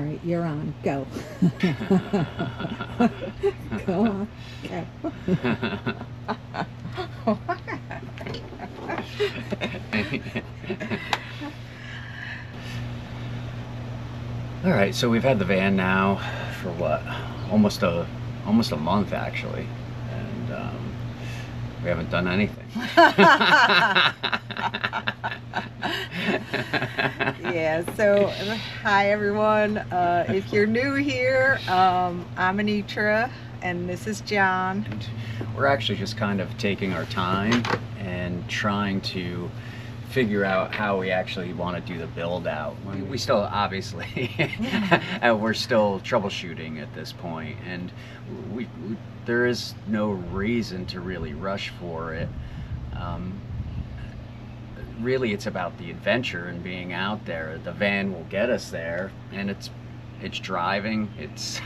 All right, you're on. Go. Go on. Go. All right, so we've had the van now for what, almost a month actually, and we haven't done anything. Yeah, so hi everyone. If you're new here, I'm Anitra and this is John. And we're actually just kind of taking our time and trying to figure out how we actually want to do the build out. We still obviously we're still troubleshooting at this point, and there is no reason to really rush for it. Really, it's about the adventure and being out there. The van will get us there, and it's driving. It's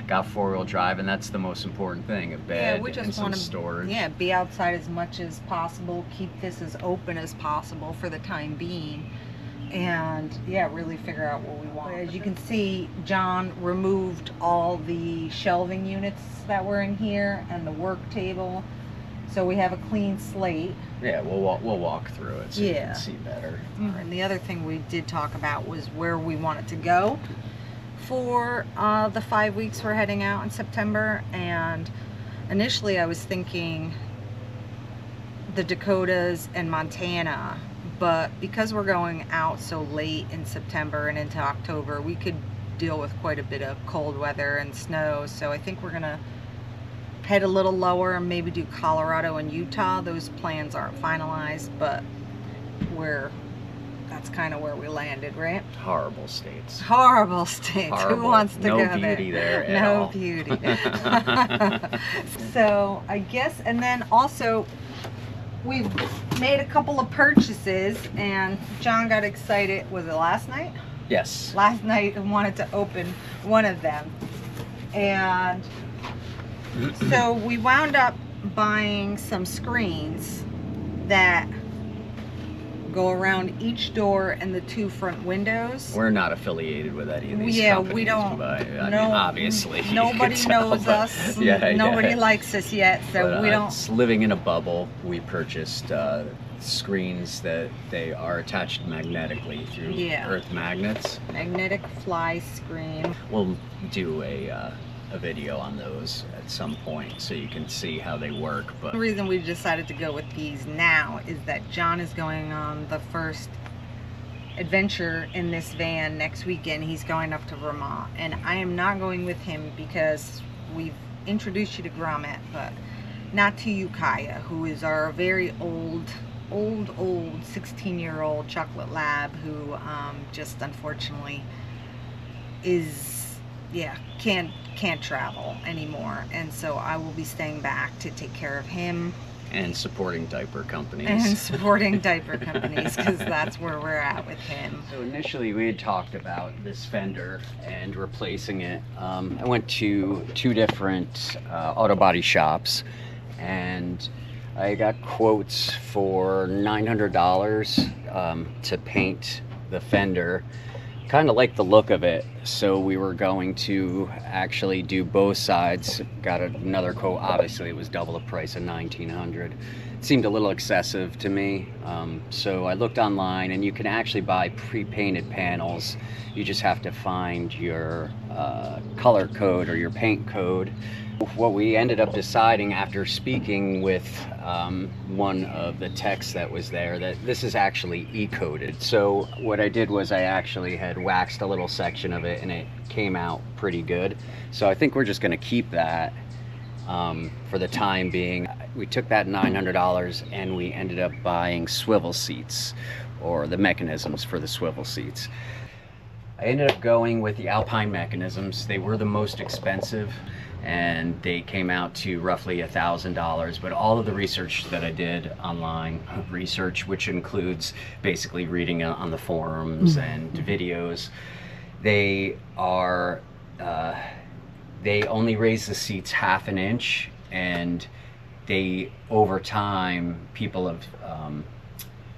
got four-wheel drive, and that's the most important thing. A bed, yeah, we just and some want to storage. Yeah, be outside as much as possible. Keep this as open as possible for the time being, and yeah, really figure out what we want. As you can see, John removed all the shelving units that were in here and the work table, so we have a clean slate. Yeah, we'll walk through it so you can see better. And the other thing we did talk about was where we wanted to go for the 5 weeks we're heading out in September. And initially I was thinking the Dakotas and Montana, but because we're going out so late in September and into October, we could deal with quite a bit of cold weather and snow. So I think we're gonna head a little lower and maybe do Colorado and Utah. Those plans aren't finalized, but that's kind of where we landed, right? Horrible states. Horrible states. Horrible. Who wants to go there? No beauty there at all. all. No beauty. So I guess, and then also we've made a couple of purchases, and John got excited. Was it last night? Yes. Last night, and wanted to open one of them, and so we wound up buying some screens that go around each door and the two front windows. We're not affiliated with any of these companies, we don't. But, I mean, obviously, nobody knows us. Nobody likes us yet, so but, we don't. It's living in a bubble. We purchased screens that they are attached magnetically through earth magnets. Magnetic fly screen. We'll do a video on those at some point so you can see how they work. But the reason we decided to go with these now is that John is going on the first adventure in this van next weekend. He's going up to Vermont, and I am not going with him because we've introduced you to Grommie, but not to you, Kaya, who is our very old 16-year-old chocolate lab who just unfortunately can't travel anymore, and so I will be staying back to take care of him and supporting diaper companies. Because that's where we're at with him. So initially we had talked about this fender and replacing it. I went to two different auto body shops, and I got quotes for $900 to paint the fender. Kind of like the look of it, so we were going to actually do both sides. Got another quote. Obviously it was double the price of $1,900. It seemed a little excessive to me, so I looked online, and you can actually buy pre-painted panels. You just have to find your color code or your paint code. What we ended up deciding after speaking with one of the techs that was there, that this is actually E-coated. So what I did was I actually had waxed a little section of it, and it came out pretty good. So I think we're just going to keep that for the time being. We took that $900 and we ended up buying swivel seats, or the mechanisms for the swivel seats. I ended up going with the Alpine mechanisms. They were the most expensive, and they came out to roughly $1,000, but all of the research that I did online, research which includes basically reading on the forums and videos, they only raise the seats half an inch, and they, over time, people have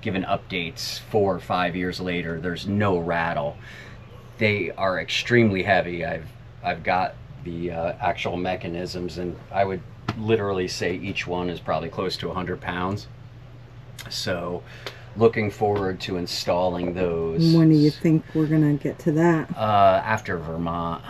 given updates 4 or 5 years later, there's no rattle. they are extremely heavy. I've got the actual mechanisms, and I would literally say each one is probably close to 100 pounds. So looking forward to installing those. When do you think we're gonna get to that? After Vermont.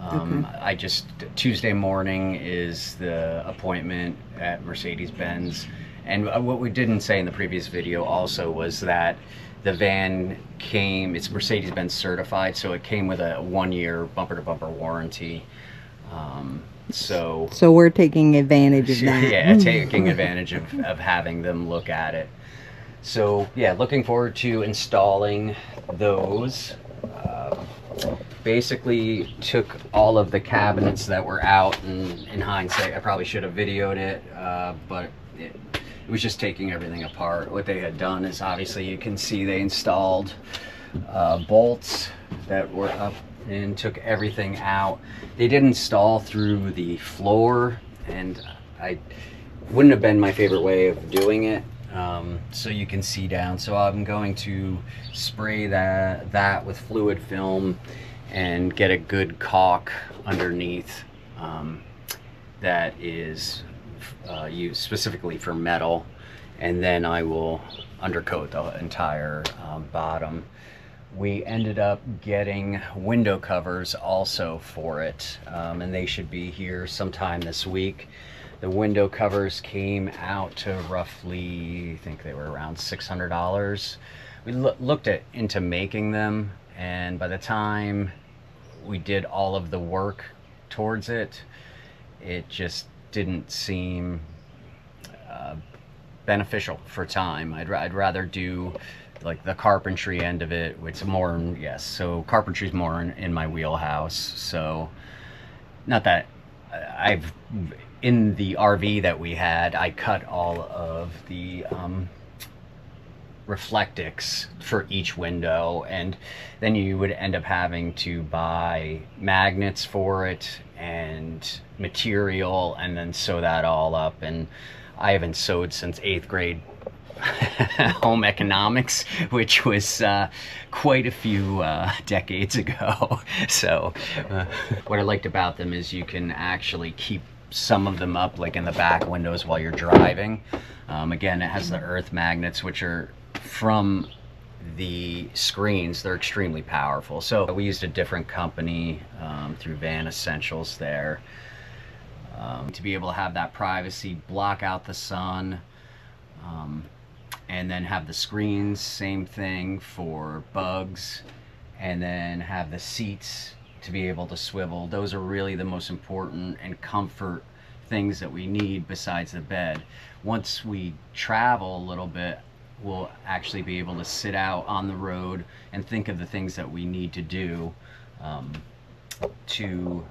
Okay. Tuesday morning is the appointment at Mercedes-Benz. And what we didn't say in the previous video also was that the van came, it's Mercedes-Benz certified, so it came with a 1-year bumper-to-bumper warranty. So we're taking advantage of that. Yeah, taking advantage of having them look at it. So yeah, looking forward to installing those. Basically took all of the cabinets that were out, and in hindsight I probably should have videoed it, but it was just taking everything apart. What they had done is, obviously you can see they installed bolts that were up and took everything out. They did install through the floor, and I wouldn't have been my favorite way of doing it. So you can see down. So I'm going to spray that with fluid film and get a good caulk underneath that is used specifically for metal, and then I will undercoat the entire bottom. We ended up getting window covers also for it, and they should be here sometime this week. The window covers came out to roughly, I think they were around $600. We looked into making them, and by the time we did all of the work towards it, it just didn't seem beneficial for time. I'd rather do like the carpentry end of it, which is more, yes, so carpentry's more in my wheelhouse. So not that in the RV that we had, I cut all of the reflectics for each window, and then you would end up having to buy magnets for it and material and then sew that all up. And I haven't sewed since 8th grade home economics, which was quite a few decades ago. So what I liked about them is you can actually keep some of them up, like in the back windows while you're driving. Again, it has the earth magnets, which are from the screens. They're extremely powerful. So we used a different company through Van Essentials there to be able to have that privacy, block out the sun, and then have the screens, same thing for bugs, and then have the seats to be able to swivel. Those are really the most important and comfort things that we need besides the bed. Once we travel a little bit, we'll actually be able to sit out on the road and think of the things that we need to do to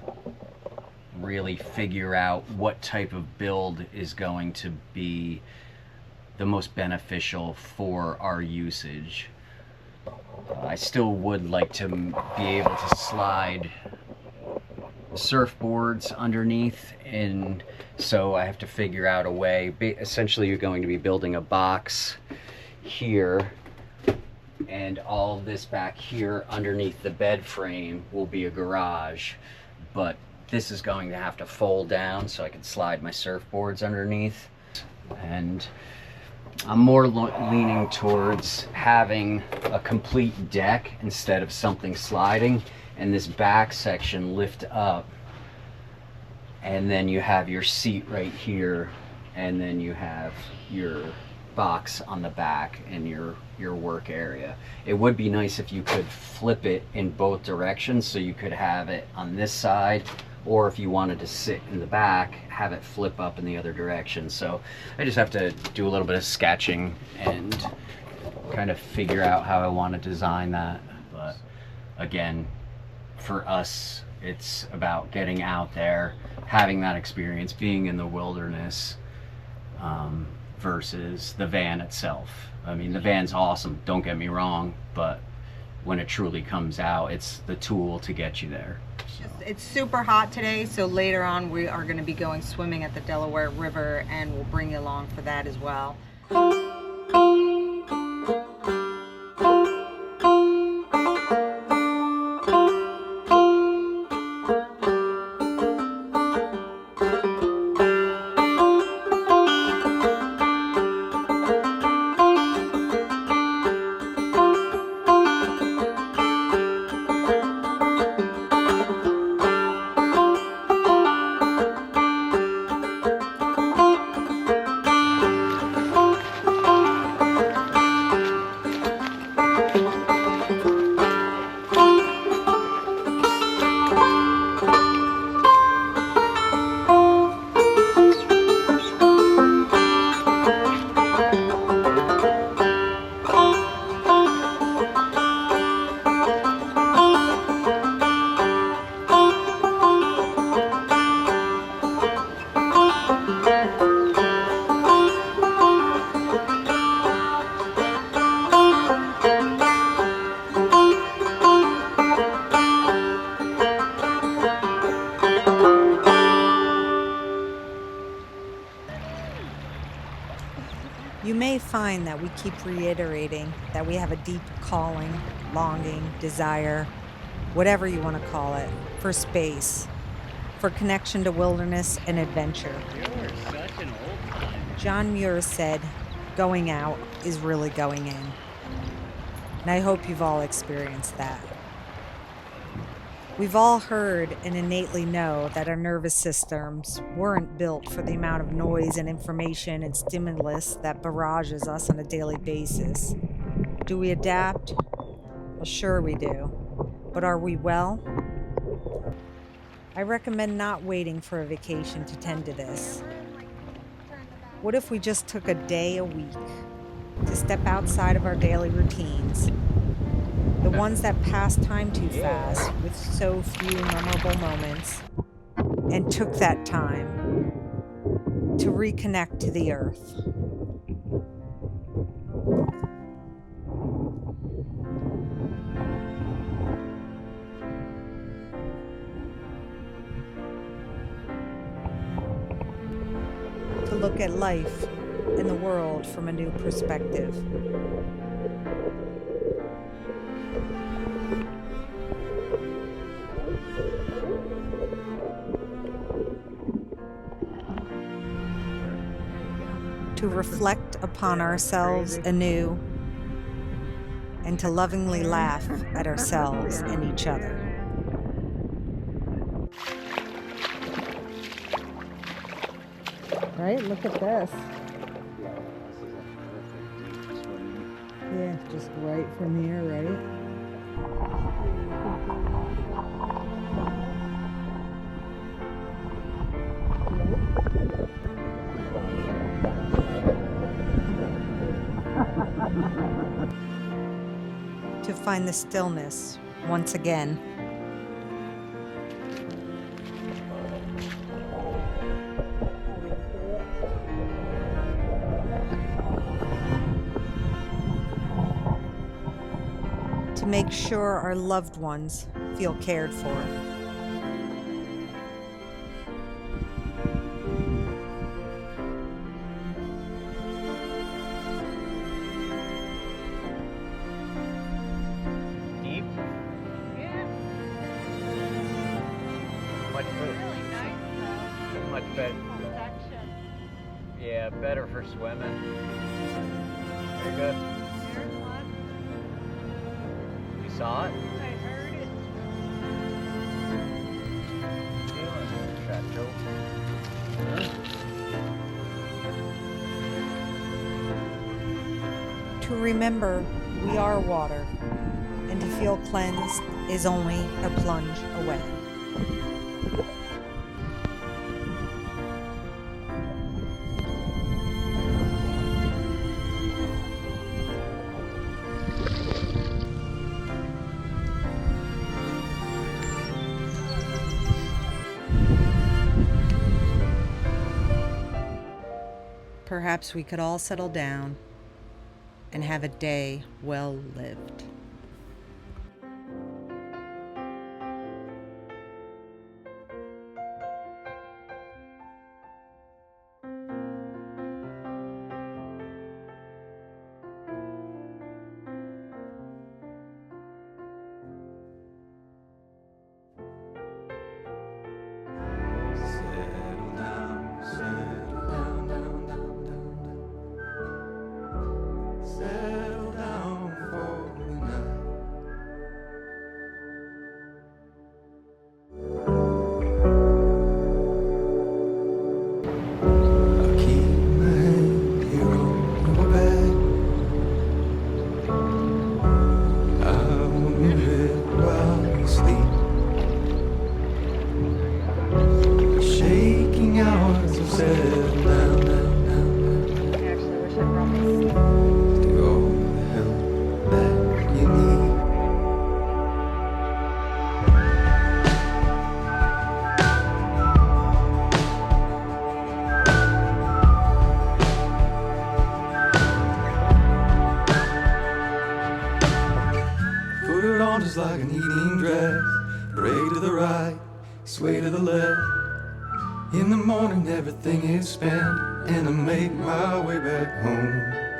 really figure out what type of build is going to be the most beneficial for our usage. I still would like to be able to slide surfboards underneath, and so I have to figure out a way. Essentially, you're going to be building a box here, and all of this back here underneath the bed frame will be a garage, but this is going to have to fold down so I can slide my surfboards underneath. And I'm more leaning towards having a complete deck instead of something sliding, and this back section lift up, and then you have your seat right here, and then you have your box on the back and your work area. It would be nice if you could flip it in both directions, so you could have it on this side, or if you wanted to sit in the back, have it flip up in the other direction. So I just have to do a little bit of sketching and kind of figure out how I want to design that. But again, for us, it's about getting out there, having that experience, being in the wilderness, versus the van itself. I mean, the van's awesome, don't get me wrong, but when it truly comes out, it's the tool to get you there. It's super hot today, so later on we are going to be going swimming at the Delaware River, and we'll bring you along for that as well. You may find that we keep reiterating that we have a deep calling, longing, desire, whatever you want to call it, for space, for connection to wilderness and adventure. You're such an old timer. John Muir said, going out is really going in. And I hope you've all experienced that. We've all heard and innately know that our nervous systems weren't built for the amount of noise and information and stimulus that barrages us on a daily basis. Do we adapt? Well, sure we do. But are we well? I recommend not waiting for a vacation to tend to this. What if we just took a day a week to step outside of our daily routines? The ones that pass time too fast with so few memorable moments, and took that time to reconnect to the earth. To look at life and the world from a new perspective. To reflect upon ourselves anew, and to lovingly laugh at ourselves and each other. Right? Look at this. Yeah, just right from here, right? To find the stillness once again. To make sure our loved ones feel cared for. Deep? Yeah. Much better. Really nice though. Much better. Section. Yeah, better for swimming. Very good. Here's one. You saw it? I heard it. To remember we are water, and to feel cleansed is only a plunge away. Perhaps we could all settle down and have a day well lived. Just like an evening dress, break to the right, sway to the left. In the morning everything is spent, and I make my way back home.